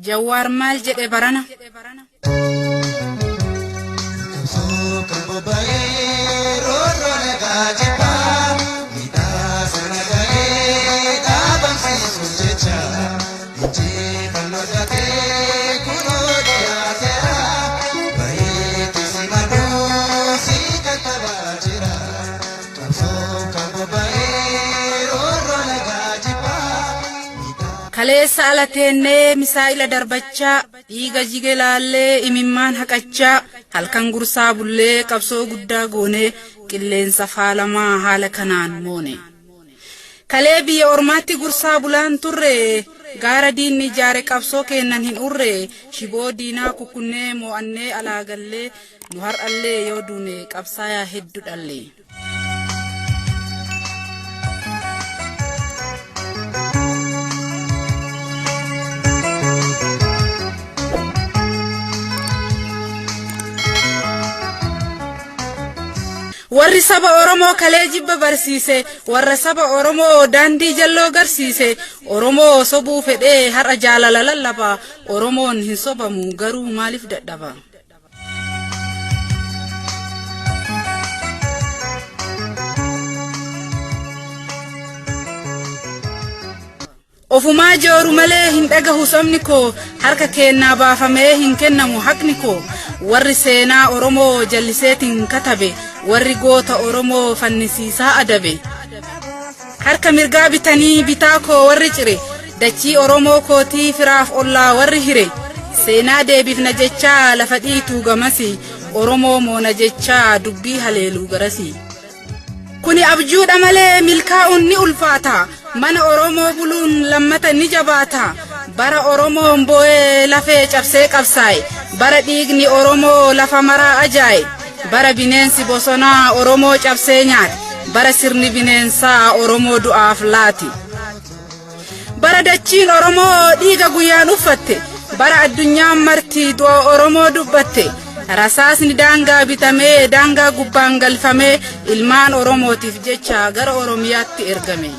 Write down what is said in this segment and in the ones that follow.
Jawaar maal jedhe barana Kaleessa alatenne misaa'ila darbachaa dhiiga jige laallee imimmaan haqachaa halkan gursaa bullee qabsoo guddaa goone qilleensa faalamaa haala kanaan moone kalee biyya ormaatti gursaa bulaan turre gaara diinni ijaare qabsoo kennan hin urre shiboo diinaa kukunnee mo'annee alaagallee nu har'allee yoo duune qabsaayaa hedduu dhallee warri saba Oromoo kalee jibba barsiise warra saba Oromoo daandii jalloo garsiise Oromoo sobuu fedhee har'a jaalala lallaba Oromoon hin sobamu garuu maaliif dadhaba ofumaa jooru malee hin dhagahu sabni koo harka kennaa baafamee hin kennamu haqni koo warri seenaa Oromoo jalliseetiin katabe warri goota Oromoo fannisiisaa adabe harka mirgaa bitanii bitaa koo warri cire dachii Oromoo kootii firaaf ollaa warri hire seenaa deebifna jechaa lafa dhiituu gamasi Oromoo moona jechaa dubbii haleeluu garasi kuni abjuudha malee milkaa'uun ni ulfaata mana Oromoo buluun lammata ni jabaata bara Oromoon boo'ee lafee cabsee qabsaa'e bara dhiigni Oromoo lafa maraa ajaaye bara bineensi bosonaa Oromoo cabsee nyaate bara sirni bineensaa Oromoo du'aaf laati bara dachiin Oromoo dhiiga guyyaan uffatte bara addunyaan marti du'a Oromoo dubbatte rasaasni daangaa bitamee daangaa gubbaan galfamee ilmaan Oromootiif jecha gara Oromiyaatti ergame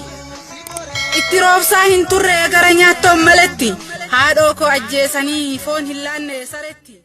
itti roobsaa hin turre gara nyaattoon maletti haadhoo koo ajjeesanii foon hin laanne saretti